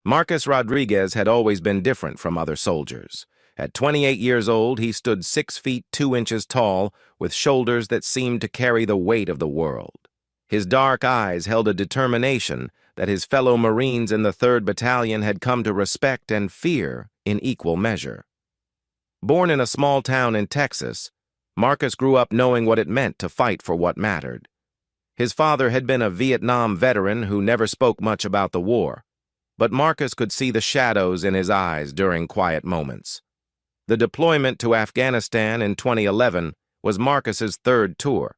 Marcus Rodriguez had always been different from other soldiers. At 28 years old, he stood 6 feet 2 inches tall, with shoulders that seemed to carry the weight of the world. His dark eyes held a determination that his fellow Marines in the 3rd Battalion had come to respect and fear in equal measure. Born in a small town in Texas, Marcus grew up knowing what it meant to fight for what mattered. His father had been a Vietnam veteran who never spoke much about the war, but Marcus could see the shadows in his eyes during quiet moments. The deployment to Afghanistan in 2011 was Marcus's 3rd tour.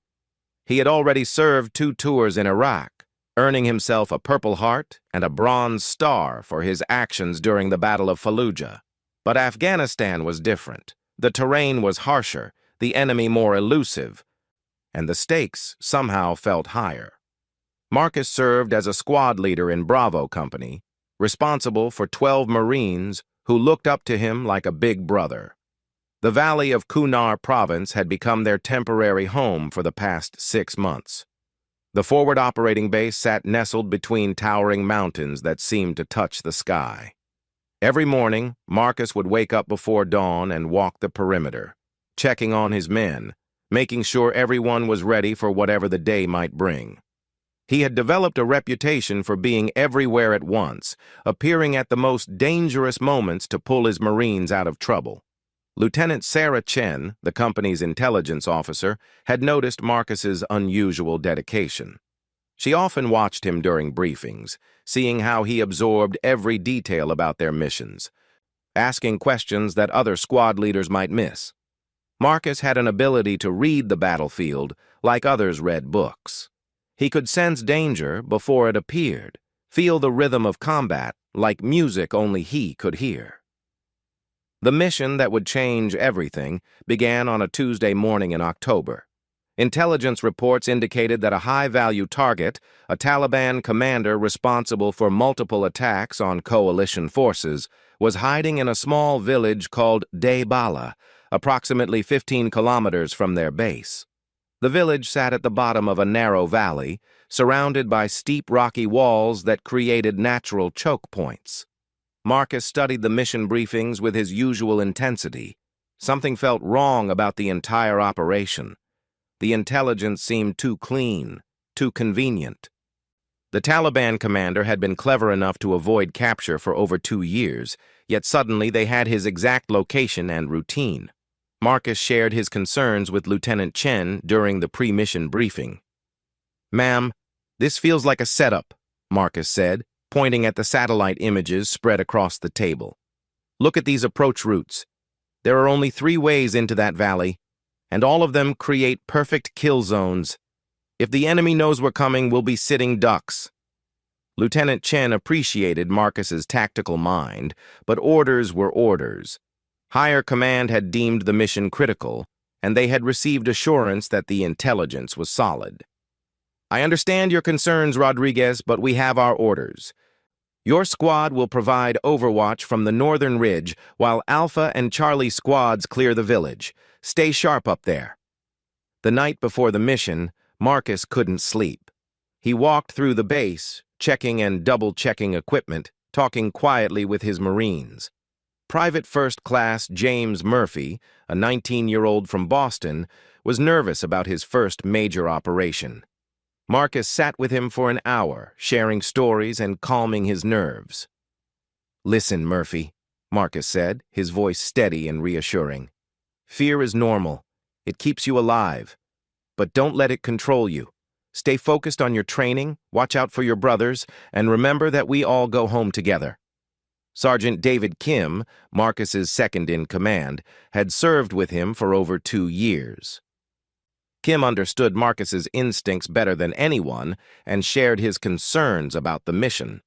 He had already served 2 tours in Iraq, earning himself a Purple Heart and a Bronze Star for his actions during the Battle of Fallujah. But Afghanistan was different. The terrain was harsher, the enemy more elusive, and the stakes somehow felt higher. Marcus served as a squad leader in Bravo Company, responsible for 12 Marines who looked up to him like a big brother. The valley of Kunar province had become their temporary home for the past 6 months. The forward operating base sat nestled between towering mountains that seemed to touch the sky. Every morning, Marcus would wake up before dawn and walk the perimeter, checking on his men, making sure everyone was ready for whatever the day might bring. He had developed a reputation for being everywhere at once, appearing at the most dangerous moments to pull his Marines out of trouble. Lieutenant Sarah Chen, the company's intelligence officer, had noticed Marcus's unusual dedication. She often watched him during briefings, seeing how he absorbed every detail about their missions, asking questions that other squad leaders might miss. Marcus had an ability to read the battlefield like others read books. He could sense danger before it appeared, feel the rhythm of combat like music only he could hear. The mission that would change everything began on a Tuesday morning in October. Intelligence reports indicated that a high-value target, a Taliban commander responsible for multiple attacks on coalition forces, was hiding in a small village called De Bala, approximately 15 kilometers from their base. The village sat at the bottom of a narrow valley, surrounded by steep rocky walls that created natural choke points. Marcus studied the mission briefings with his usual intensity. Something felt wrong about the entire operation. The intelligence seemed too clean, too convenient. The Taliban commander had been clever enough to avoid capture for over 2 years, yet suddenly they had his exact location and routine. Marcus shared his concerns with Lieutenant Chen during the pre-mission briefing. "Ma'am, this feels like a setup," Marcus said, pointing at the satellite images spread across the table. "Look at these approach routes. There are only 3 ways into that valley, and all of them create perfect kill zones. If the enemy knows we're coming, we'll be sitting ducks." Lieutenant Chen appreciated Marcus's tactical mind, but orders were orders. Higher command had deemed the mission critical, and they had received assurance that the intelligence was solid. "I understand your concerns, Rodriguez, but we have our orders. Your squad will provide overwatch from the northern ridge while Alpha and Charlie squads clear the village. Stay sharp up there." The night before the mission, Marcus couldn't sleep. He walked through the base, checking and double-checking equipment, talking quietly with his Marines. Private First Class James Murphy, a 19-year-old from Boston, was nervous about his first major operation. Marcus sat with him for an hour, sharing stories and calming his nerves. "Listen, Murphy," Marcus said, his voice steady and reassuring. "Fear is normal. It keeps you alive. But don't let it control you. Stay focused on your training, watch out for your brothers, and remember that we all go home together." Sergeant David Kim, Marcus's second-in-command, had served with him for over 2 years. Kim understood Marcus's instincts better than anyone and shared his concerns about the mission.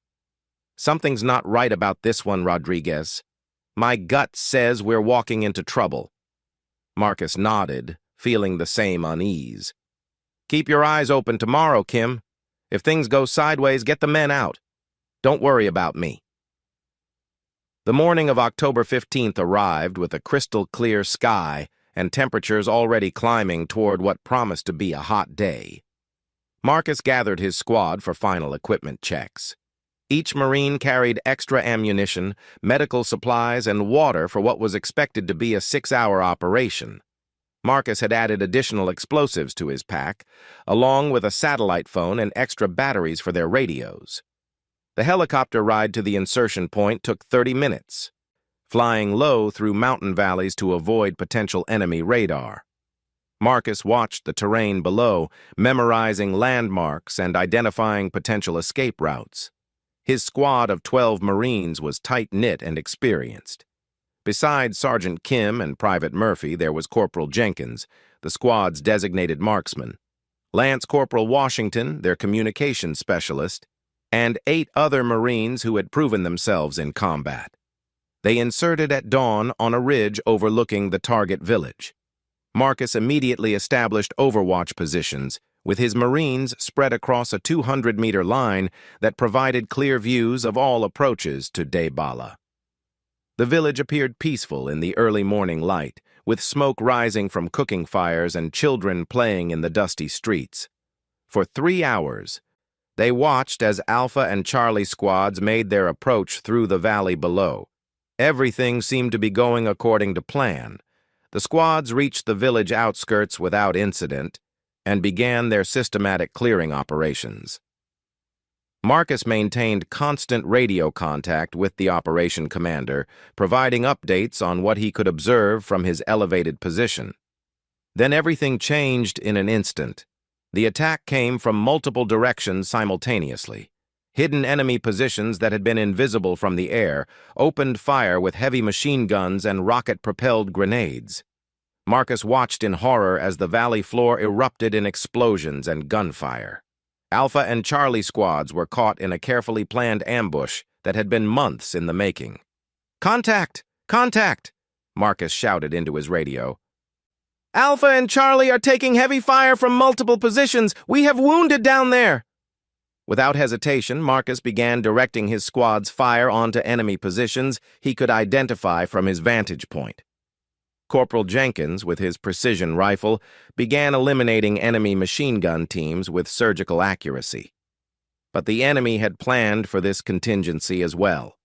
"Something's not right about this one, Rodriguez. My gut says we're walking into trouble." Marcus nodded, feeling the same unease. "Keep your eyes open tomorrow, Kim. If things go sideways, get the men out. Don't worry about me." The morning of October 15th arrived with a crystal-clear sky and temperatures already climbing toward what promised to be a hot day. Marcus gathered his squad for final equipment checks. Each Marine carried extra ammunition, medical supplies, and water for what was expected to be a 6-hour operation. Marcus had added additional explosives to his pack, along with a satellite phone and extra batteries for their radios. The helicopter ride to the insertion point took 30 minutes, flying low through mountain valleys to avoid potential enemy radar. Marcus watched the terrain below, memorizing landmarks and identifying potential escape routes. His squad of 12 Marines was tight-knit and experienced. Besides Sergeant Kim and Private Murphy, there was Corporal Jenkins, the squad's designated marksman, Lance Corporal Washington, their communications specialist, and 8 other Marines who had proven themselves in combat. They inserted at dawn on a ridge overlooking the target village. Marcus immediately established overwatch positions, with his Marines spread across a 200-meter line that provided clear views of all approaches to Debala. The village appeared peaceful in the early morning light, with smoke rising from cooking fires and children playing in the dusty streets. For 3 hours, they watched as Alpha and Charlie squads made their approach through the valley below. Everything seemed to be going according to plan. The squads reached the village outskirts without incident and began their systematic clearing operations. Marcus maintained constant radio contact with the operation commander, providing updates on what he could observe from his elevated position. Then everything changed in an instant. The attack came from multiple directions simultaneously. Hidden enemy positions that had been invisible from the air opened fire with heavy machine guns and rocket-propelled grenades. Marcus watched in horror as the valley floor erupted in explosions and gunfire. Alpha and Charlie squads were caught in a carefully planned ambush that had been months in the making. "Contact! Contact!" Marcus shouted into his radio. "Alpha and Charlie are taking heavy fire from multiple positions. We have wounded down there." Without hesitation, Marcus began directing his squad's fire onto enemy positions he could identify from his vantage point. Corporal Jenkins, with his precision rifle, began eliminating enemy machine gun teams with surgical accuracy. But the enemy had planned for this contingency as well.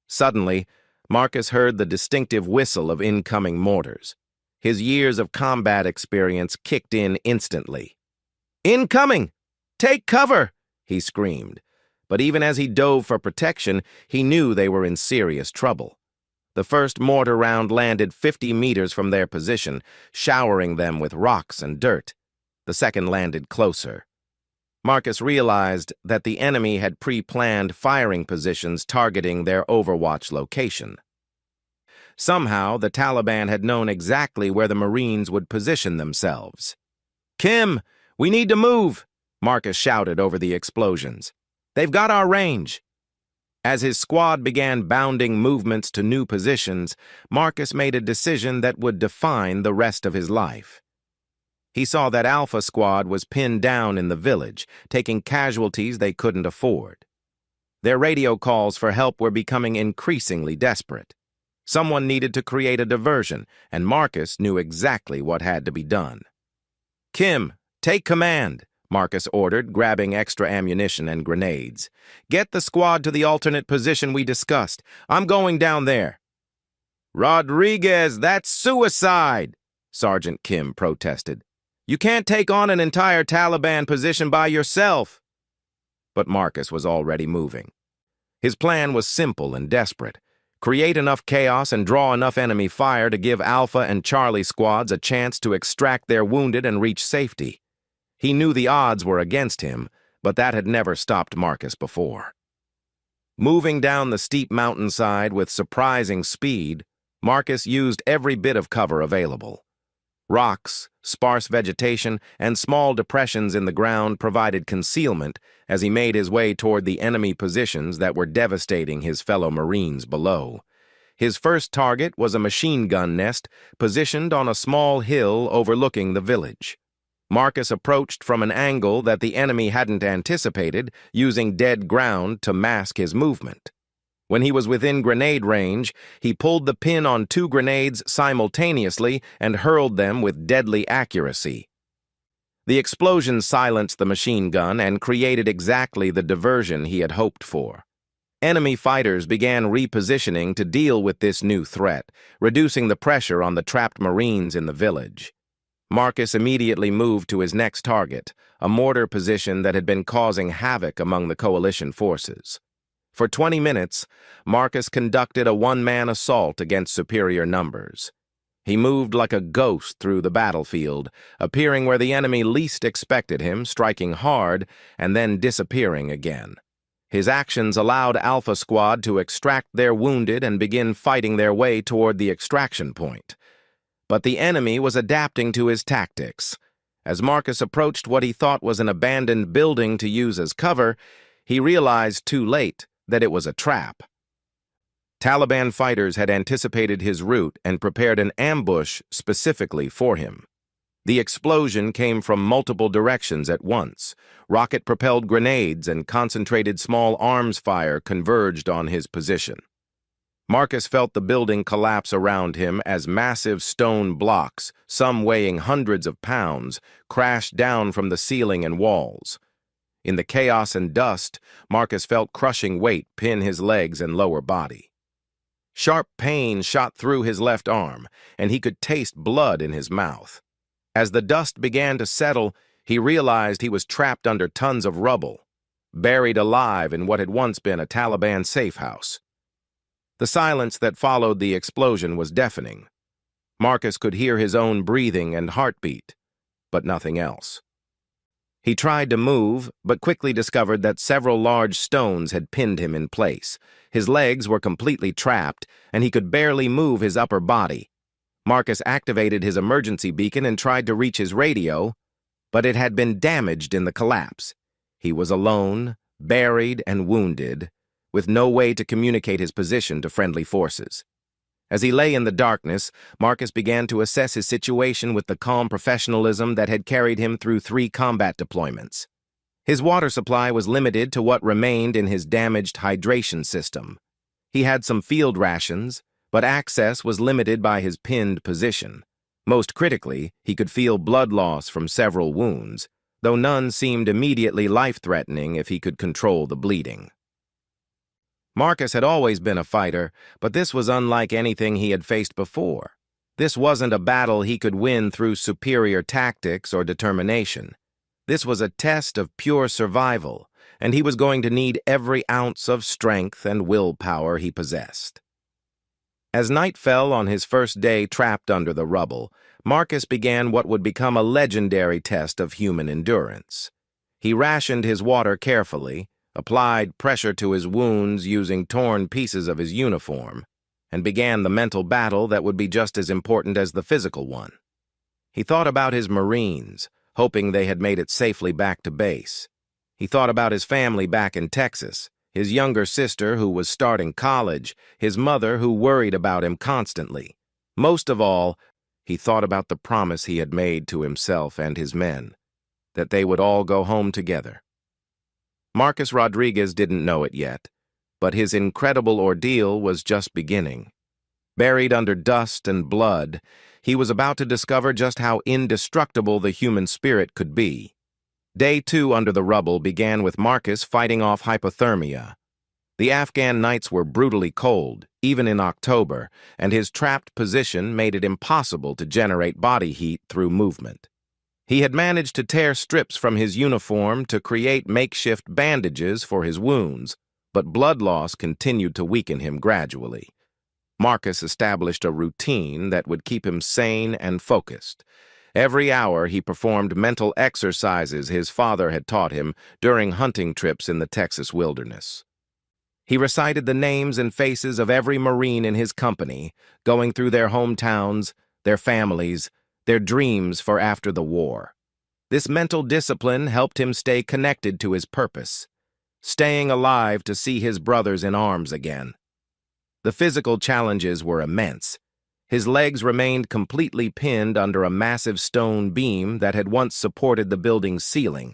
Suddenly, Marcus heard the distinctive whistle of incoming mortars. His years of combat experience kicked in instantly. "Incoming! Take cover!" he screamed. But even as he dove for protection, he knew they were in serious trouble. The first mortar round landed 50 meters from their position, showering them with rocks and dirt. The second landed closer. Marcus realized that the enemy had pre-planned firing positions targeting their overwatch location. Somehow, the Taliban had known exactly where the Marines would position themselves. "Kim, we need to move!" Marcus shouted over the explosions. "They've got our range." As his squad began bounding movements to new positions, Marcus made a decision that would define the rest of his life. He saw that Alpha Squad was pinned down in the village, taking casualties they couldn't afford. Their radio calls for help were becoming increasingly desperate. Someone needed to create a diversion, and Marcus knew exactly what had to be done. "Kim, take command," Marcus ordered, grabbing extra ammunition and grenades. "Get the squad to the alternate position we discussed. I'm going down there." "Rodriguez, that's suicide!" Sergeant Kim protested. "You can't take on an entire Taliban position by yourself." But Marcus was already moving. His plan was simple and desperate. Create enough chaos and draw enough enemy fire to give Alpha and Charlie squads a chance to extract their wounded and reach safety. He knew the odds were against him, but that had never stopped Marcus before. Moving down the steep mountainside with surprising speed, Marcus used every bit of cover available. Rocks, sparse vegetation, and small depressions in the ground provided concealment as he made his way toward the enemy positions that were devastating his fellow Marines below. His first target was a machine gun nest positioned on a small hill overlooking the village. Marcus approached from an angle that the enemy hadn't anticipated, using dead ground to mask his movement. When he was within grenade range, he pulled the pin on 2 grenades simultaneously and hurled them with deadly accuracy. The explosion silenced the machine gun and created exactly the diversion he had hoped for. Enemy fighters began repositioning to deal with this new threat, reducing the pressure on the trapped Marines in the village. Marcus immediately moved to his next target, a mortar position that had been causing havoc among the coalition forces. For 20 minutes, Marcus conducted a one-man assault against superior numbers. He moved like a ghost through the battlefield, appearing where the enemy least expected him, striking hard, and then disappearing again. His actions allowed Alpha Squad to extract their wounded and begin fighting their way toward the extraction point. But the enemy was adapting to his tactics. As Marcus approached what he thought was an abandoned building to use as cover, he realized too late that it was a trap. Taliban fighters had anticipated his route and prepared an ambush specifically for him. The explosion came from multiple directions at once. Rocket-propelled grenades and concentrated small arms fire converged on his position. Marcus felt the building collapse around him as massive stone blocks, some weighing hundreds of pounds, crashed down from the ceiling and walls. In the chaos and dust, Marcus felt crushing weight pin his legs and lower body. Sharp pain shot through his left arm, and he could taste blood in his mouth. As the dust began to settle, he realized he was trapped under tons of rubble, buried alive in what had once been a Taliban safe house. The silence that followed the explosion was deafening. Marcus could hear his own breathing and heartbeat, but nothing else. He tried to move, but quickly discovered that several large stones had pinned him in place. His legs were completely trapped, and he could barely move his upper body. Marcus activated his emergency beacon and tried to reach his radio, but it had been damaged in the collapse. He was alone, buried and wounded, with no way to communicate his position to friendly forces. As he lay in the darkness, Marcus began to assess his situation with the calm professionalism that had carried him through 3 combat deployments. His water supply was limited to what remained in his damaged hydration system. He had some field rations, but access was limited by his pinned position. Most critically, he could feel blood loss from several wounds, though none seemed immediately life-threatening if he could control the bleeding. Marcus had always been a fighter, but this was unlike anything he had faced before. This wasn't a battle he could win through superior tactics or determination. This was a test of pure survival, and he was going to need every ounce of strength and willpower he possessed. As night fell on his first day trapped under the rubble, Marcus began what would become a legendary test of human endurance. He rationed his water carefully, applied pressure to his wounds using torn pieces of his uniform, and began the mental battle that would be just as important as the physical one. He thought about his Marines, hoping they had made it safely back to base. He thought about his family back in Texas, his younger sister who was starting college, his mother who worried about him constantly. Most of all, he thought about the promise he had made to himself and his men, that they would all go home together. Marcus Rodriguez didn't know it yet, but his incredible ordeal was just beginning. Buried under dust and blood, he was about to discover just how indestructible the human spirit could be. Day 2 under the rubble began with Marcus fighting off hypothermia. The Afghan nights were brutally cold, even in October, and his trapped position made it impossible to generate body heat through movement. He had managed to tear strips from his uniform to create makeshift bandages for his wounds, but blood loss continued to weaken him gradually. Marcus established a routine that would keep him sane and focused. Every hour he performed mental exercises his father had taught him during hunting trips in the Texas wilderness. He recited the names and faces of every Marine in his company, going through their hometowns, their families, their dreams for after the war. This mental discipline helped him stay connected to his purpose, staying alive to see his brothers in arms again. The physical challenges were immense. His legs remained completely pinned under a massive stone beam that had once supported the building's ceiling.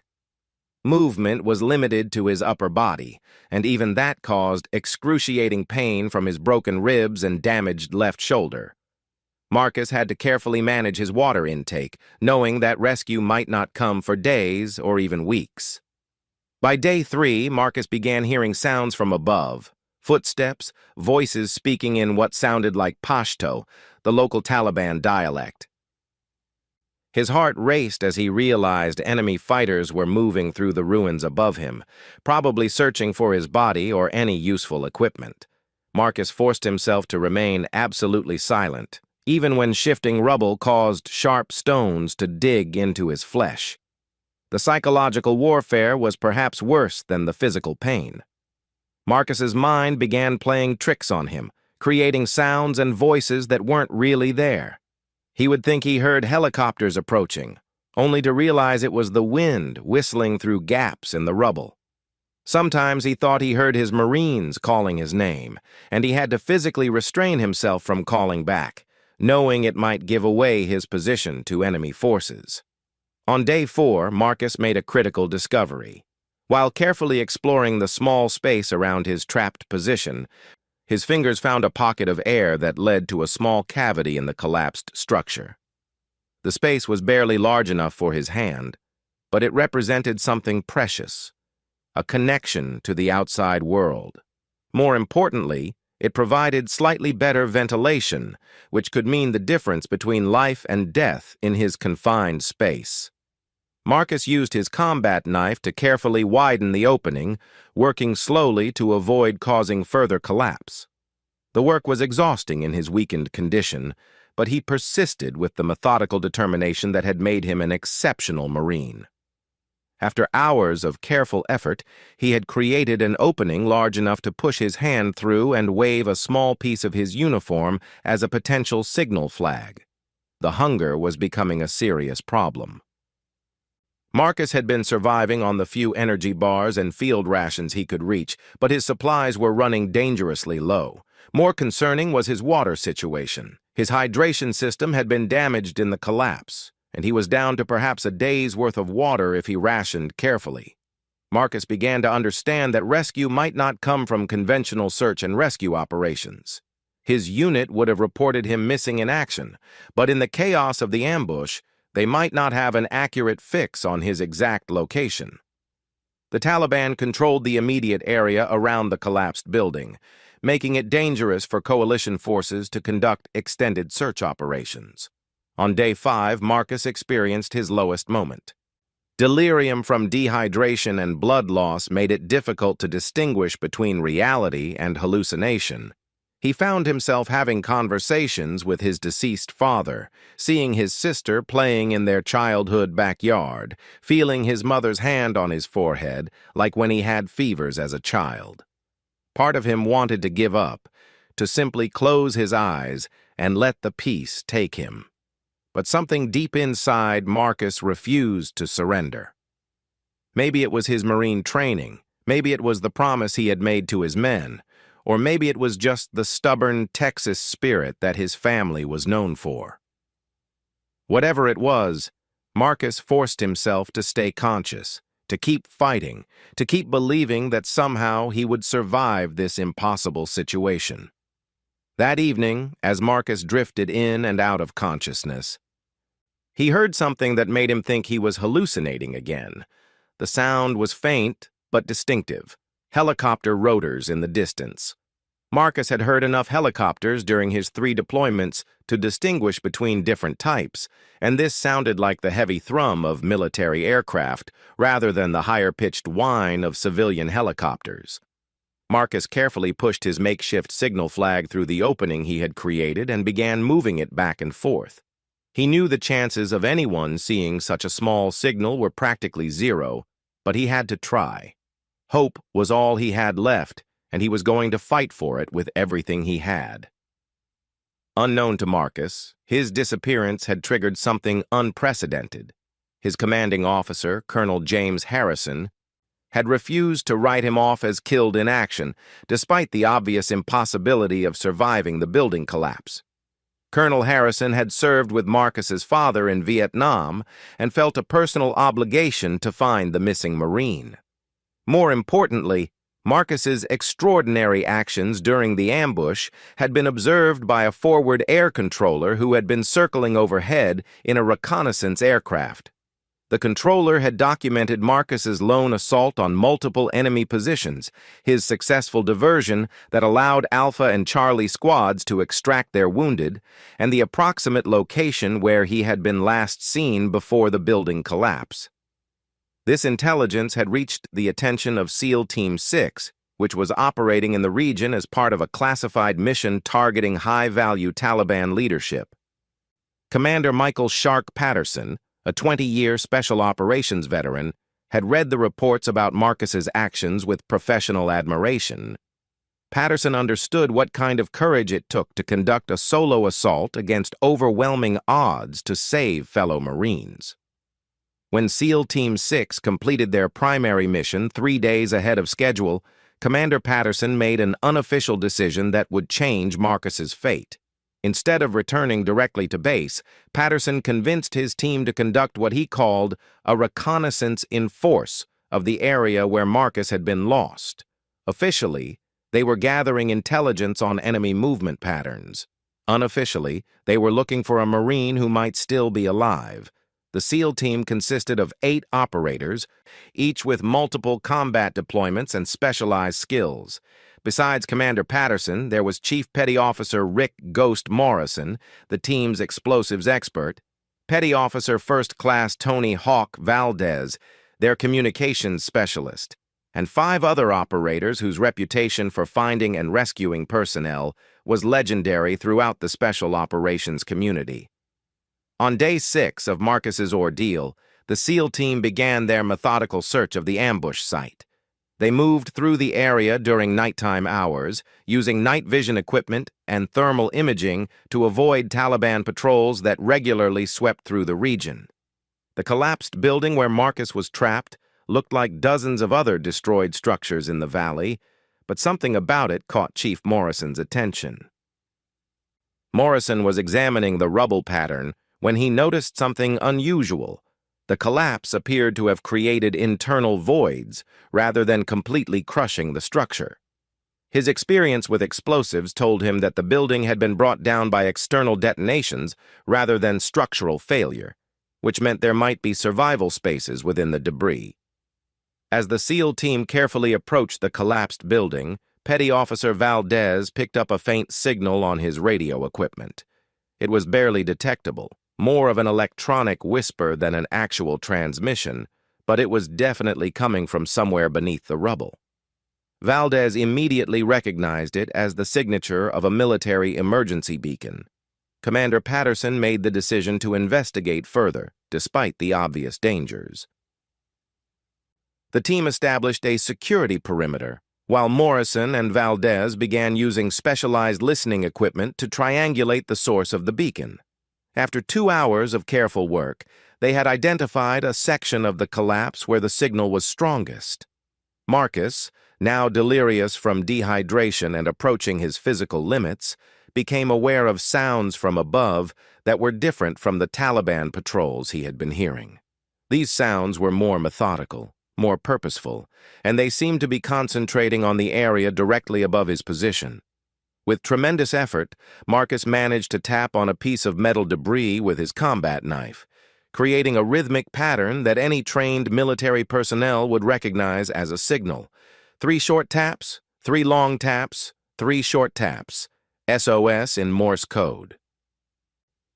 Movement was limited to his upper body, and even that caused excruciating pain from his broken ribs and damaged left shoulder. Marcus had to carefully manage his water intake, knowing that rescue might not come for days or even weeks. By day 3, Marcus began hearing sounds from above. Footsteps, voices speaking in what sounded like Pashto, the local Taliban dialect. His heart raced as he realized enemy fighters were moving through the ruins above him, probably searching for his body or any useful equipment. Marcus forced himself to remain absolutely silent, even when shifting rubble caused sharp stones to dig into his flesh. The psychological warfare was perhaps worse than the physical pain. Marcus's mind began playing tricks on him, creating sounds and voices that weren't really there. He would think he heard helicopters approaching, only to realize it was the wind whistling through gaps in the rubble. Sometimes he thought he heard his Marines calling his name, and he had to physically restrain himself from calling back, knowing it might give away his position to enemy forces. On day 4, Marcus made a critical discovery. While carefully exploring the small space around his trapped position, his fingers found a pocket of air that led to a small cavity in the collapsed structure. The space was barely large enough for his hand, but it represented something precious, a connection to the outside world. More importantly, it provided slightly better ventilation, which could mean the difference between life and death in his confined space. Marcus used his combat knife to carefully widen the opening, working slowly to avoid causing further collapse. The work was exhausting in his weakened condition, but he persisted with the methodical determination that had made him an exceptional Marine. After hours of careful effort, he had created an opening large enough to push his hand through and wave a small piece of his uniform as a potential signal flag. The hunger was becoming a serious problem. Marcus had been surviving on the few energy bars and field rations he could reach, but his supplies were running dangerously low. More concerning was his water situation. His hydration system had been damaged in the collapse, and he was down to perhaps a day's worth of water if he rationed carefully. Marcus began to understand that rescue might not come from conventional search and rescue operations. His unit would have reported him missing in action, but in the chaos of the ambush, they might not have an accurate fix on his exact location. The Taliban controlled the immediate area around the collapsed building, making it dangerous for coalition forces to conduct extended search operations. On day 5, Marcus experienced his lowest moment. Delirium from dehydration and blood loss made it difficult to distinguish between reality and hallucination. He found himself having conversations with his deceased father, seeing his sister playing in their childhood backyard, feeling his mother's hand on his forehead like when he had fevers as a child. Part of him wanted to give up, to simply close his eyes and let the peace take him. But something deep inside Marcus refused to surrender. Maybe it was his Marine training, maybe it was the promise he had made to his men, or maybe it was just the stubborn Texas spirit that his family was known for. Whatever it was, Marcus forced himself to stay conscious, to keep fighting, to keep believing that somehow he would survive this impossible situation. That evening, as Marcus drifted in and out of consciousness, he heard something that made him think he was hallucinating again. The sound was faint but distinctive. Helicopter rotors in the distance. Marcus had heard enough helicopters during his 3 deployments to distinguish between different types, and this sounded like the heavy thrum of military aircraft rather than the higher-pitched whine of civilian helicopters. Marcus carefully pushed his makeshift signal flag through the opening he had created and began moving it back and forth. He knew the chances of anyone seeing such a small signal were practically zero, but he had to try. Hope was all he had left, and he was going to fight for it with everything he had. Unknown to Marcus, his disappearance had triggered something unprecedented. His commanding officer, Colonel James Harrison, had refused to write him off as killed in action, despite the obvious impossibility of surviving the building collapse. Colonel Harrison had served with Marcus's father in Vietnam and felt a personal obligation to find the missing Marine. More importantly, Marcus's extraordinary actions during the ambush had been observed by a forward air controller who had been circling overhead in a reconnaissance aircraft. The controller had documented Marcus's lone assault on multiple enemy positions, his successful diversion that allowed Alpha and Charlie squads to extract their wounded, and the approximate location where he had been last seen before the building collapse. This intelligence had reached the attention of SEAL Team 6, which was operating in the region as part of a classified mission targeting high-value Taliban leadership. Commander Michael "Shark" Patterson, a 20-year Special Operations veteran, had read the reports about Marcus's actions with professional admiration. Patterson understood what kind of courage it took to conduct a solo assault against overwhelming odds to save fellow Marines. When SEAL Team 6 completed their primary mission 3 days ahead of schedule, Commander Patterson made an unofficial decision that would change Marcus's fate. Instead of returning directly to base, Patterson convinced his team to conduct what he called a reconnaissance in force of the area where Marcus had been lost. Officially, they were gathering intelligence on enemy movement patterns. Unofficially, they were looking for a Marine who might still be alive. The SEAL team consisted of 8 operators, each with multiple combat deployments and specialized skills. Besides Commander Patterson, there was Chief Petty Officer Rick "Ghost" Morrison, the team's explosives expert, Petty Officer First Class Tony "Hawk" Valdez, their communications specialist, and 5 other operators whose reputation for finding and rescuing personnel was legendary throughout the special operations community. On day 6 of Marcus's ordeal, the SEAL team began their methodical search of the ambush site. They moved through the area during nighttime hours, using night vision equipment and thermal imaging to avoid Taliban patrols that regularly swept through the region. The collapsed building where Marcus was trapped looked like dozens of other destroyed structures in the valley, but something about it caught Chief Morrison's attention. Morrison was examining the rubble pattern when he noticed something unusual. The collapse appeared to have created internal voids rather than completely crushing the structure. His experience with explosives told him that the building had been brought down by external detonations rather than structural failure, which meant there might be survival spaces within the debris. As the SEAL team carefully approached the collapsed building, Petty Officer Valdez picked up a faint signal on his radio equipment. It was barely detectable, more of an electronic whisper than an actual transmission, but it was definitely coming from somewhere beneath the rubble. Valdez immediately recognized it as the signature of a military emergency beacon. Commander Patterson made the decision to investigate further, despite the obvious dangers. The team established a security perimeter, while Morrison and Valdez began using specialized listening equipment to triangulate the source of the beacon. After 2 hours of careful work, they had identified a section of the collapse where the signal was strongest. Marcus, now delirious from dehydration and approaching his physical limits, became aware of sounds from above that were different from the Taliban patrols he had been hearing. These sounds were more methodical, more purposeful, and they seemed to be concentrating on the area directly above his position. With tremendous effort, Marcus managed to tap on a piece of metal debris with his combat knife, creating a rhythmic pattern that any trained military personnel would recognize as a signal. 3 short taps, 3 long taps, 3 short taps, SOS in Morse code.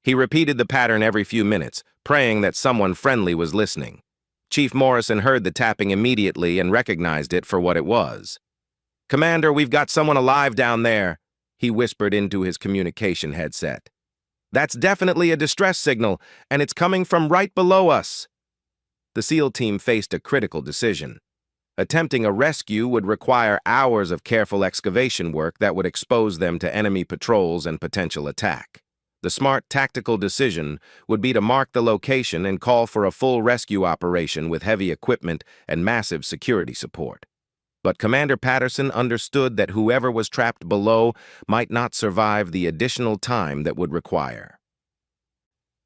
He repeated the pattern every few minutes, praying that someone friendly was listening. Chief Morrison heard the tapping immediately and recognized it for what it was. "Commander, we've got someone alive down there," he whispered into his communication headset. "That's definitely a distress signal, and it's coming from right below us." The SEAL team faced a critical decision. Attempting a rescue would require hours of careful excavation work that would expose them to enemy patrols and potential attack. The smart tactical decision would be to mark the location and call for a full rescue operation with heavy equipment and massive security support. But Commander Patterson understood that whoever was trapped below might not survive the additional time that would require.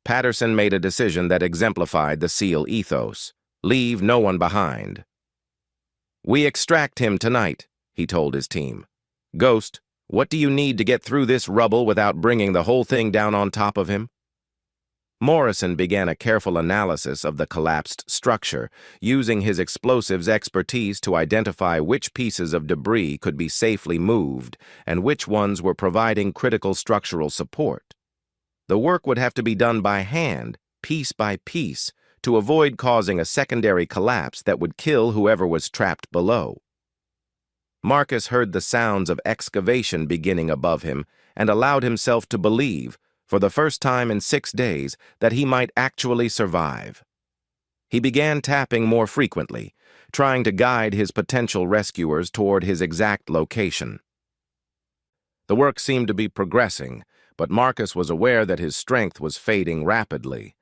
Patterson made a decision that exemplified the SEAL ethos: leave no one behind. "We extract him tonight," he told his team. "Ghost, what do you need to get through this rubble without bringing the whole thing down on top of him?" Morrison began a careful analysis of the collapsed structure, using his explosives expertise to identify which pieces of debris could be safely moved and which ones were providing critical structural support. The work would have to be done by hand, piece by piece, to avoid causing a secondary collapse that would kill whoever was trapped below. Marcus heard the sounds of excavation beginning above him and allowed himself to believe, for the first time in 6 days, that he might actually survive. He began tapping more frequently, trying to guide his potential rescuers toward his exact location. The work seemed to be progressing, but Marcus was aware that his strength was fading rapidly.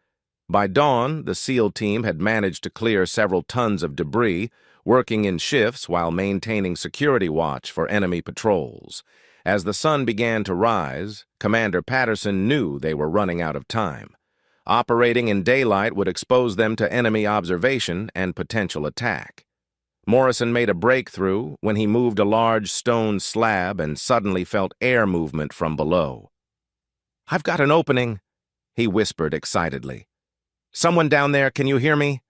By dawn, the SEAL team had managed to clear several tons of debris, working in shifts while maintaining security watch for enemy patrols. As the sun began to rise, Commander Patterson knew they were running out of time. Operating in daylight would expose them to enemy observation and potential attack. Morrison made a breakthrough when he moved a large stone slab and suddenly felt air movement from below. "I've got an opening," he whispered excitedly. "Someone down there, can you hear me?"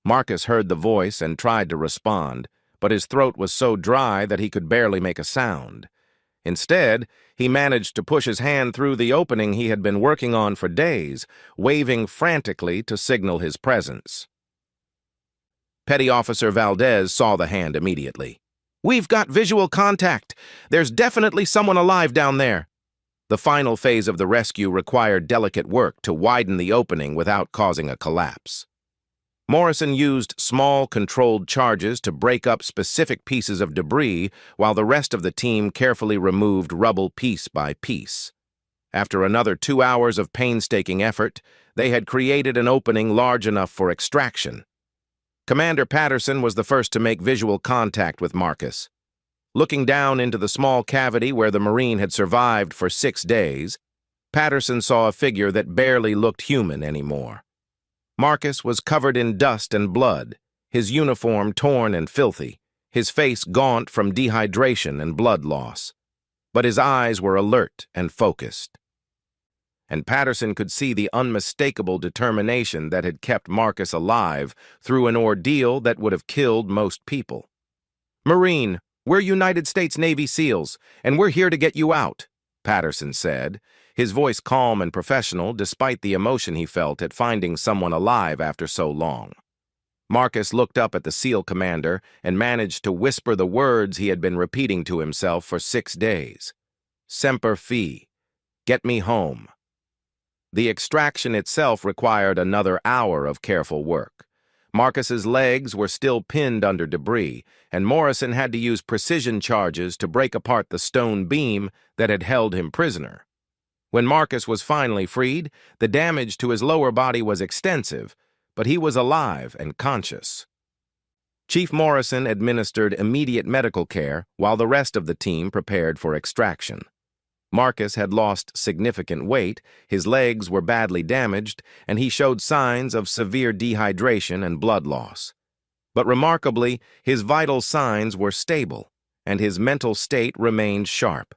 Marcus heard the voice and tried to respond, but his throat was so dry that he could barely make a sound. Instead, he managed to push his hand through the opening he had been working on for days, waving frantically to signal his presence. Petty Officer Valdez saw the hand immediately. "We've got visual contact. There's definitely someone alive down there." The final phase of the rescue required delicate work to widen the opening without causing a collapse. Morrison used small, controlled charges to break up specific pieces of debris while the rest of the team carefully removed rubble piece by piece. After another 2 hours of painstaking effort, they had created an opening large enough for extraction. Commander Patterson was the first to make visual contact with Marcus. Looking down into the small cavity where the Marine had survived for 6 days, Patterson saw a figure that barely looked human anymore. Marcus was covered in dust and blood, his uniform torn and filthy, his face gaunt from dehydration and blood loss. But his eyes were alert and focused. And Patterson could see the unmistakable determination that had kept Marcus alive through an ordeal that would have killed most people. "Marine, we're United States Navy SEALs, and we're here to get you out," Patterson said, his voice calm and professional despite the emotion he felt at finding someone alive after so long. Marcus looked up at the SEAL commander and managed to whisper the words he had been repeating to himself for 6 days. "Semper Fi. Get me home." The extraction itself required another hour of careful work. Marcus's legs were still pinned under debris, and Morrison had to use precision charges to break apart the stone beam that had held him prisoner. When Marcus was finally freed, the damage to his lower body was extensive, but he was alive and conscious. Chief Morrison administered immediate medical care while the rest of the team prepared for extraction. Marcus had lost significant weight, his legs were badly damaged, and he showed signs of severe dehydration and blood loss. But remarkably, his vital signs were stable, and his mental state remained sharp.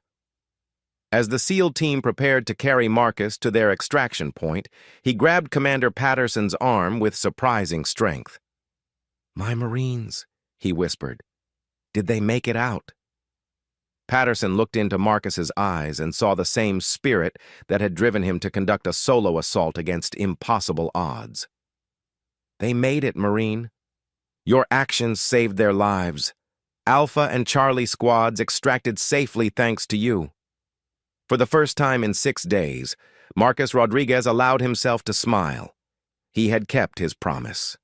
As the SEAL team prepared to carry Marcus to their extraction point, he grabbed Commander Patterson's arm with surprising strength. "My Marines," he whispered. "Did they make it out?" Patterson looked into Marcus's eyes and saw the same spirit that had driven him to conduct a solo assault against impossible odds. "They made it, Marine. Your actions saved their lives. Alpha and Charlie squads extracted safely thanks to you." For the first time in 6 days, Marcus Rodriguez allowed himself to smile. He had kept his promise.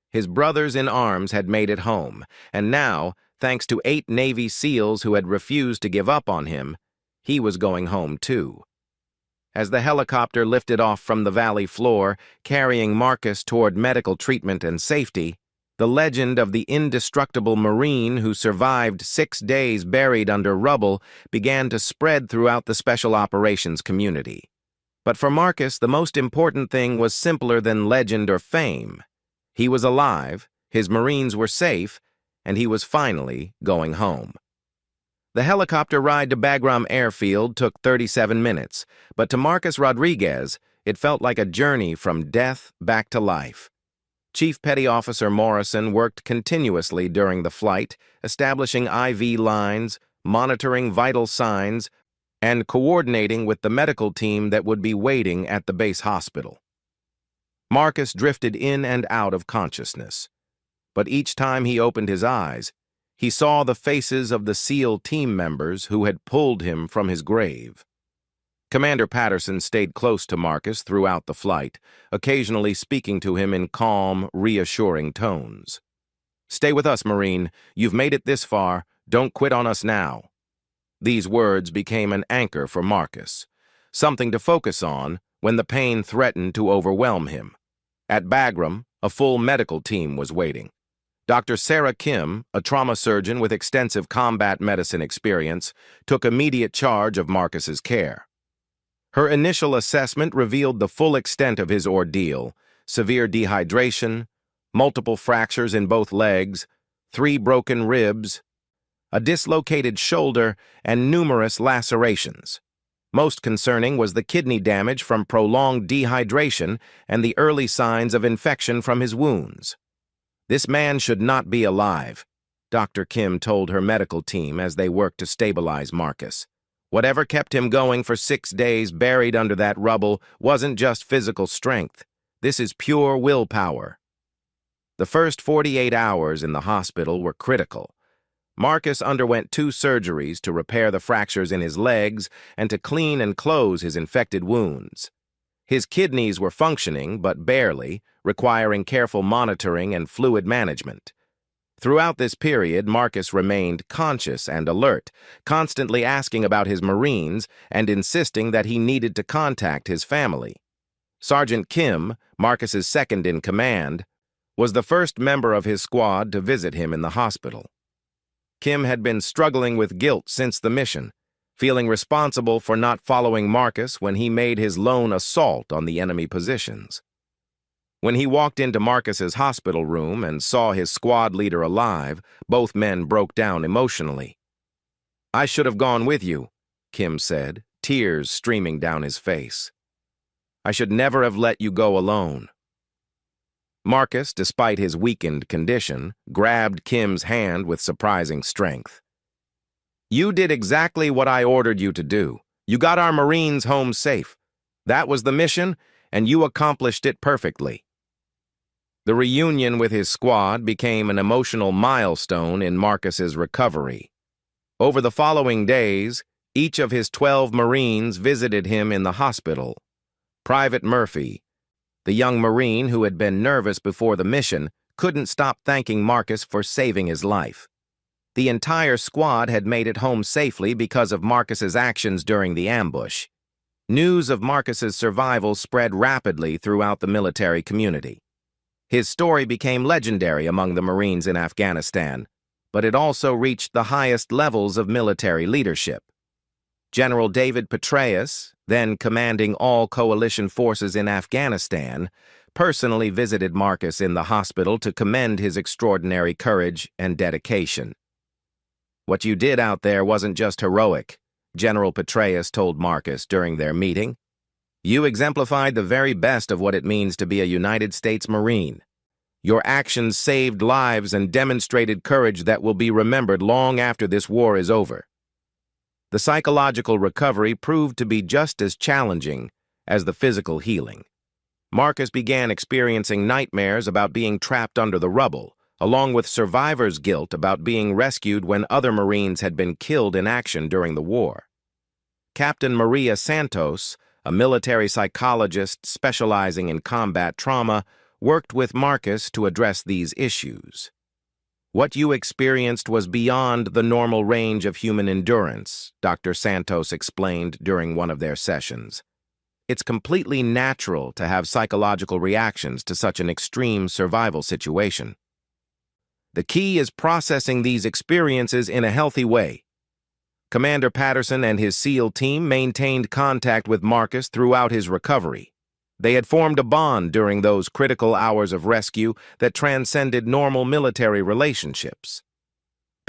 His brothers in arms had made it home, and now, thanks to 8 Navy SEALs who had refused to give up on him, he was going home too. As the helicopter lifted off from the valley floor, carrying Marcus toward medical treatment and safety, the legend of the indestructible Marine who survived 6 days buried under rubble began to spread throughout the Special Operations community. But for Marcus, the most important thing was simpler than legend or fame. He was alive, his Marines were safe, and he was finally going home. The helicopter ride to Bagram Airfield took 37 minutes, but to Marcus Rodriguez, it felt like a journey from death back to life. Chief Petty Officer Morrison worked continuously during the flight, establishing IV lines, monitoring vital signs, and coordinating with the medical team that would be waiting at the base hospital. Marcus drifted in and out of consciousness, but each time he opened his eyes, he saw the faces of the SEAL team members who had pulled him from his grave. Commander Patterson stayed close to Marcus throughout the flight, occasionally speaking to him in calm, reassuring tones. "Stay with us, Marine. You've made it this far. Don't quit on us now." These words became an anchor for Marcus, something to focus on when the pain threatened to overwhelm him. At Bagram, a full medical team was waiting. Dr. Sarah Kim, a trauma surgeon with extensive combat medicine experience, took immediate charge of Marcus's care. Her initial assessment revealed the full extent of his ordeal: severe dehydration, multiple fractures in both legs, 3 broken ribs, a dislocated shoulder, and numerous lacerations. Most concerning was the kidney damage from prolonged dehydration and the early signs of infection from his wounds. "This man should not be alive," Dr. Kim told her medical team as they worked to stabilize Marcus. Whatever kept him going for 6 days buried under that rubble wasn't just physical strength. This is pure willpower. The first 48 hours in the hospital were critical. Marcus underwent 2 surgeries to repair the fractures in his legs and to clean and close his infected wounds. His kidneys were functioning, but barely, requiring careful monitoring and fluid management. Throughout this period, Marcus remained conscious and alert, constantly asking about his Marines and insisting that he needed to contact his family. Sergeant Kim, Marcus's second in command, was the first member of his squad to visit him in the hospital. Kim had been struggling with guilt since the mission, feeling responsible for not following Marcus when he made his lone assault on the enemy positions. When he walked into Marcus's hospital room and saw his squad leader alive, both men broke down emotionally. "I should have gone with you," Kim said, tears streaming down his face. "I should never have let you go alone." Marcus, despite his weakened condition, grabbed Kim's hand with surprising strength. "You did exactly what I ordered you to do. You got our Marines home safe. That was the mission, and you accomplished it perfectly." The reunion with his squad became an emotional milestone in Marcus's recovery. Over the following days, each of his 12 Marines visited him in the hospital. Private Murphy, the young Marine who had been nervous before the mission, couldn't stop thanking Marcus for saving his life. The entire squad had made it home safely because of Marcus's actions during the ambush. News of Marcus's survival spread rapidly throughout the military community. His story became legendary among the Marines in Afghanistan, but it also reached the highest levels of military leadership. General David Petraeus, then commanding all coalition forces in Afghanistan, personally visited Marcus in the hospital to commend his extraordinary courage and dedication. "What you did out there wasn't just heroic," General Petraeus told Marcus during their meeting. "You exemplified the very best of what it means to be a United States Marine. Your actions saved lives and demonstrated courage that will be remembered long after this war is over." The psychological recovery proved to be just as challenging as the physical healing. Marcus began experiencing nightmares about being trapped under the rubble, along with survivor's guilt about being rescued when other Marines had been killed in action during the war. Captain Maria Santos, a military psychologist specializing in combat trauma, worked with Marcus to address these issues. "What you experienced was beyond the normal range of human endurance," Dr. Santos explained during one of their sessions. "It's completely natural to have psychological reactions to such an extreme survival situation. The key is processing these experiences in a healthy way." Commander Patterson and his SEAL team maintained contact with Marcus throughout his recovery. They had formed a bond during those critical hours of rescue that transcended normal military relationships.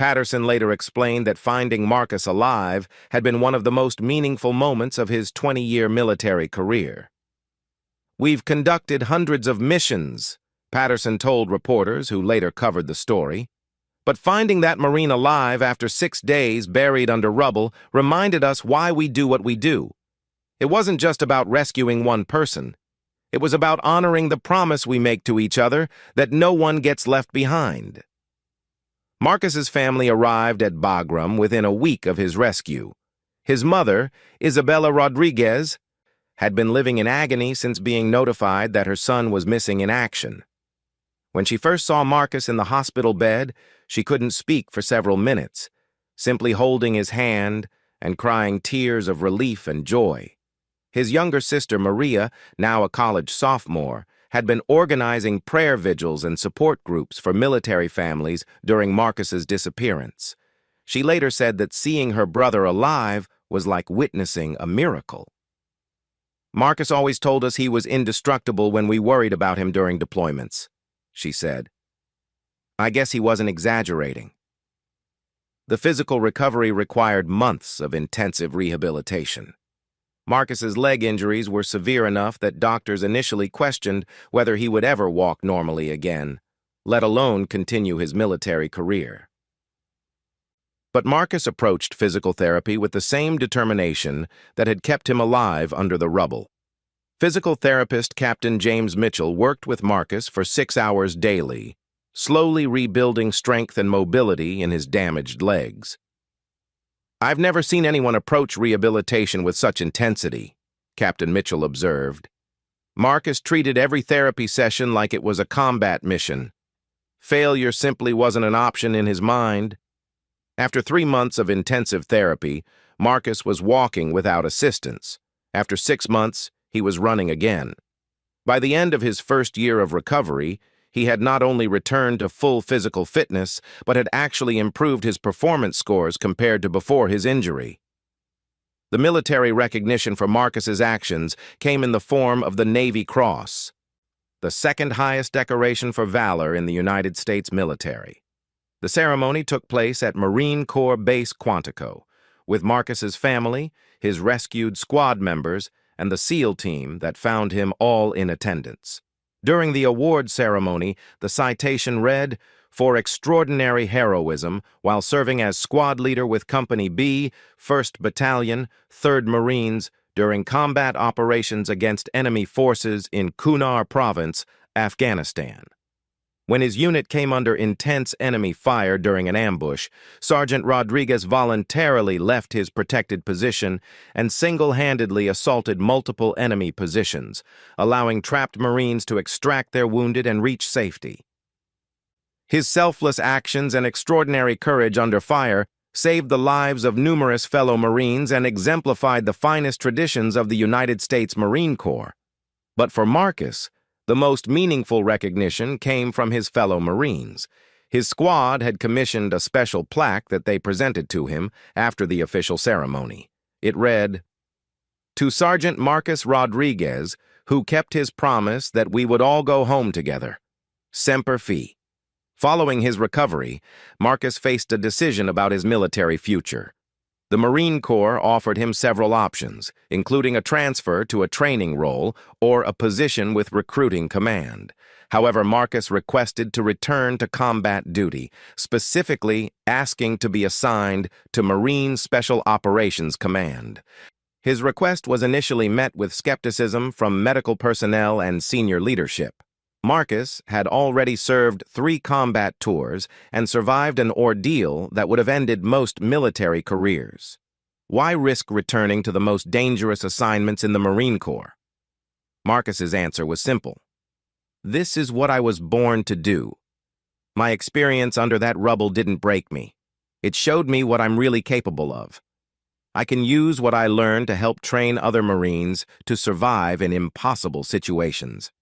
Patterson later explained that finding Marcus alive had been one of the most meaningful moments of his 20-year military career. "We've conducted hundreds of missions," Patterson told reporters who later covered the story. "But finding that Marine alive after 6 days buried under rubble reminded us why we do what we do. It wasn't just about rescuing one person. It was about honoring the promise we make to each other that no one gets left behind." Marcus's family arrived at Bagram within a week of his rescue. His mother, Isabella Rodriguez, had been living in agony since being notified that her son was missing in action. When she first saw Marcus in the hospital bed, she couldn't speak for several minutes, simply holding his hand and crying tears of relief and joy. His younger sister, Maria, now a college sophomore, had been organizing prayer vigils and support groups for military families during Marcus's disappearance. She later said that seeing her brother alive was like witnessing a miracle. "Marcus always told us he was indestructible when we worried about him during deployments," she said. "I guess he wasn't exaggerating." The physical recovery required months of intensive rehabilitation. Marcus's leg injuries were severe enough that doctors initially questioned whether he would ever walk normally again, let alone continue his military career. But Marcus approached physical therapy with the same determination that had kept him alive under the rubble. Physical therapist Captain James Mitchell worked with Marcus for 6 hours daily, slowly rebuilding strength and mobility in his damaged legs. "I've never seen anyone approach rehabilitation with such intensity," Captain Mitchell observed. "Marcus treated every therapy session like it was a combat mission. Failure simply wasn't an option in his mind." After 3 months of intensive therapy, Marcus was walking without assistance. After 6 months, he was running again. By the end of his first year of recovery, he had not only returned to full physical fitness, but had actually improved his performance scores compared to before his injury. The military recognition for Marcus's actions came in the form of the Navy Cross, the second highest decoration for valor in the United States military. The ceremony took place at Marine Corps Base Quantico, with Marcus's family, his rescued squad members, and the SEAL team that found him all in attendance. During the award ceremony, the citation read, "For extraordinary heroism while serving as squad leader with Company B, 1st Battalion, 3rd Marines, during combat operations against enemy forces in Kunar Province, Afghanistan." When his unit came under intense enemy fire during an ambush, Sergeant Rodriguez voluntarily left his protected position and single-handedly assaulted multiple enemy positions, allowing trapped Marines to extract their wounded and reach safety. His selfless actions and extraordinary courage under fire saved the lives of numerous fellow Marines and exemplified the finest traditions of the United States Marine Corps. But for Marcus, the most meaningful recognition came from his fellow Marines. His squad had commissioned a special plaque that they presented to him after the official ceremony. It read, "To Sergeant Marcus Rodriguez, who kept his promise that we would all go home together. Semper Fi." Following his recovery, Marcus faced a decision about his military future. The Marine Corps offered him several options, including a transfer to a training role or a position with recruiting command. However, Marcus requested to return to combat duty, specifically asking to be assigned to Marine Special Operations Command. His request was initially met with skepticism from medical personnel and senior leadership. Marcus had already served 3 combat tours and survived an ordeal that would have ended most military careers. Why risk returning to the most dangerous assignments in the Marine Corps? Marcus's answer was simple. "This is what I was born to do. My experience under that rubble didn't break me. It showed me what I'm really capable of. I can use what I learned to help train other Marines to survive in impossible situations."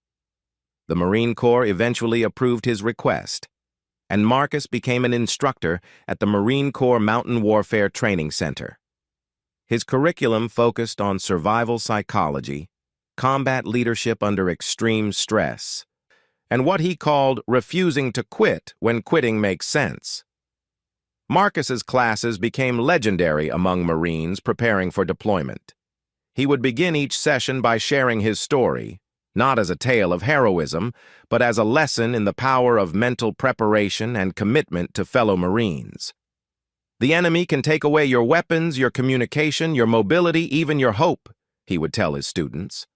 The Marine Corps eventually approved his request, and Marcus became an instructor at the Marine Corps Mountain Warfare Training Center. His curriculum focused on survival psychology, combat leadership under extreme stress, and what he called refusing to quit when quitting makes sense. Marcus's classes became legendary among Marines preparing for deployment. He would begin each session by sharing his story, not as a tale of heroism, but as a lesson in the power of mental preparation and commitment to fellow Marines. "The enemy can take away your weapons, your communication, your mobility, even your hope," he would tell his students.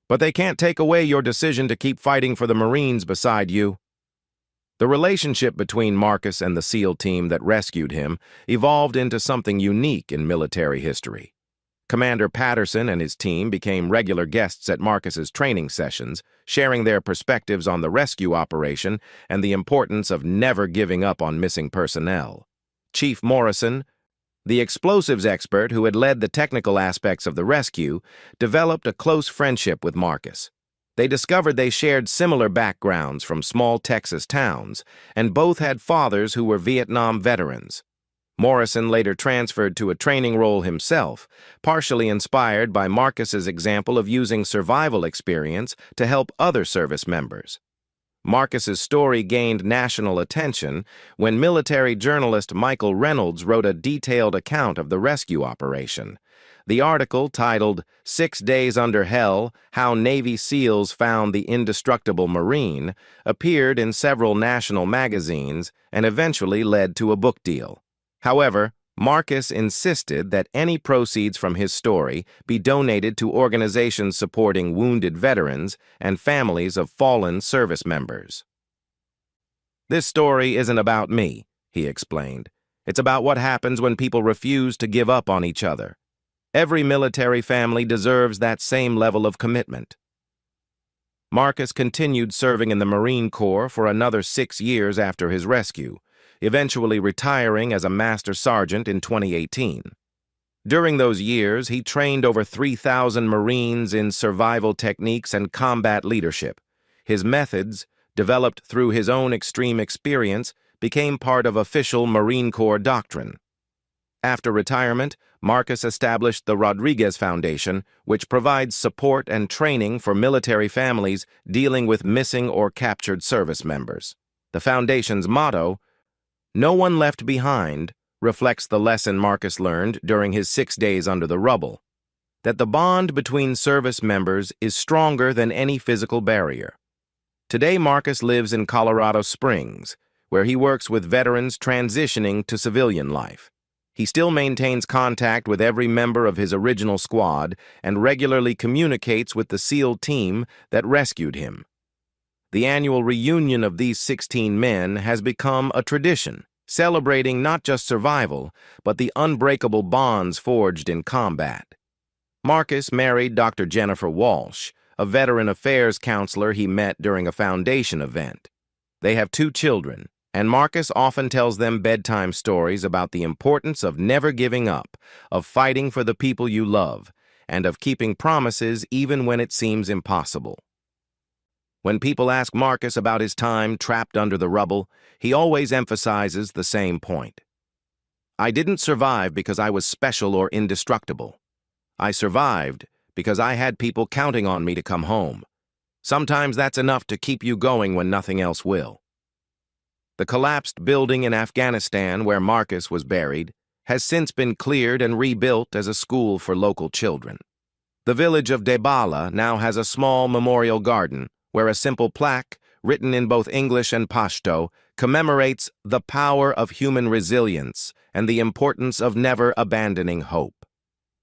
"But they can't take away your decision to keep fighting for the Marines beside you." The relationship between Marcus and the SEAL team that rescued him evolved into something unique in military history. Commander Patterson and his team became regular guests at Marcus's training sessions, sharing their perspectives on the rescue operation and the importance of never giving up on missing personnel. Chief Morrison, the explosives expert who had led the technical aspects of the rescue, developed a close friendship with Marcus. They discovered they shared similar backgrounds from small Texas towns, and both had fathers who were Vietnam veterans. Morrison later transferred to a training role himself, partially inspired by Marcus's example of using survival experience to help other service members. Marcus's story gained national attention when military journalist Michael Reynolds wrote a detailed account of the rescue operation. The article, titled "6 Days Under Hell: How Navy SEALs Found the Indestructible Marine," appeared in several national magazines and eventually led to a book deal. However, Marcus insisted that any proceeds from his story be donated to organizations supporting wounded veterans and families of fallen service members. "This story isn't about me," he explained. "It's about what happens when people refuse to give up on each other. Every military family deserves that same level of commitment." Marcus continued serving in the Marine Corps for another 6 years after his rescue, eventually retiring as a master sergeant in 2018. During those years, he trained over 3,000 Marines in survival techniques and combat leadership. His methods, developed through his own extreme experience, became part of official Marine Corps doctrine. After retirement, Marcus established the Rodriguez Foundation, which provides support and training for military families dealing with missing or captured service members. The foundation's motto, "No one left behind," reflects the lesson Marcus learned during his 6 days under the rubble, that the bond between service members is stronger than any physical barrier. Today, Marcus lives in Colorado Springs, where he works with veterans transitioning to civilian life. He still maintains contact with every member of his original squad and regularly communicates with the SEAL team that rescued him. The annual reunion of these 16 men has become a tradition, celebrating not just survival, but the unbreakable bonds forged in combat. Marcus married Dr. Jennifer Walsh, a veteran affairs counselor he met during a foundation event. They have 2 children, and Marcus often tells them bedtime stories about the importance of never giving up, of fighting for the people you love, and of keeping promises even when it seems impossible. When people ask Marcus about his time trapped under the rubble, he always emphasizes the same point. "I didn't survive because I was special or indestructible. I survived because I had people counting on me to come home. Sometimes that's enough to keep you going when nothing else will." The collapsed building in Afghanistan where Marcus was buried has since been cleared and rebuilt as a school for local children. The village of Debala now has a small memorial garden where a simple plaque, written in both English and Pashto, commemorates the power of human resilience and the importance of never abandoning hope.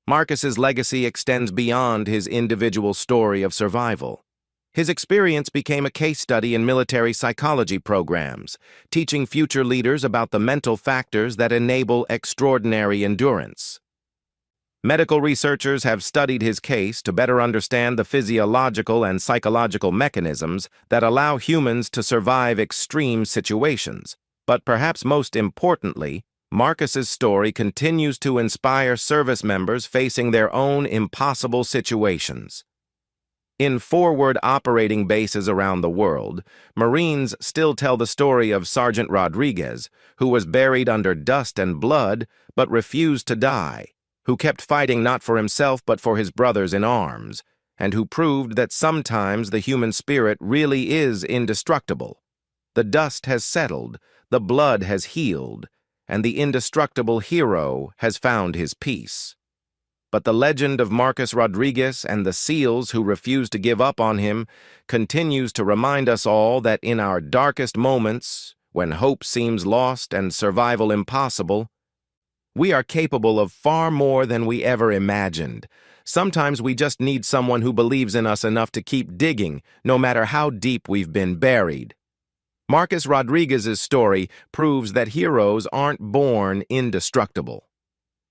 Marcus's legacy extends beyond his individual story of survival. His experience became a case study in military psychology programs, teaching future leaders about the mental factors that enable extraordinary endurance. Medical researchers have studied his case to better understand the physiological and psychological mechanisms that allow humans to survive extreme situations. But perhaps most importantly, Marcus's story continues to inspire service members facing their own impossible situations. In forward operating bases around the world, Marines still tell the story of Sergeant Rodriguez, who was buried under dust and blood but refused to die, who kept fighting not for himself but for his brothers in arms, and who proved that sometimes the human spirit really is indestructible. The dust has settled, the blood has healed, and the indestructible hero has found his peace. But the legend of Marcus Rodriguez and the SEALs who refuse to give up on him continues to remind us all that in our darkest moments, when hope seems lost and survival impossible, we are capable of far more than we ever imagined. Sometimes we just need someone who believes in us enough to keep digging, no matter how deep we've been buried. Marcus Rodriguez's story proves that heroes aren't born indestructible.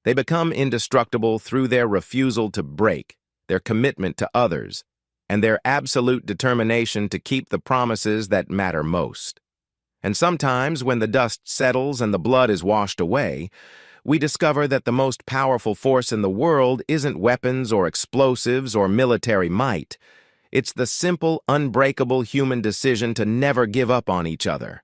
They become indestructible through their refusal to break, their commitment to others, and their absolute determination to keep the promises that matter most. And sometimes, when the dust settles and the blood is washed away, we discover that the most powerful force in the world isn't weapons or explosives or military might. It's the simple, unbreakable human decision to never give up on each other.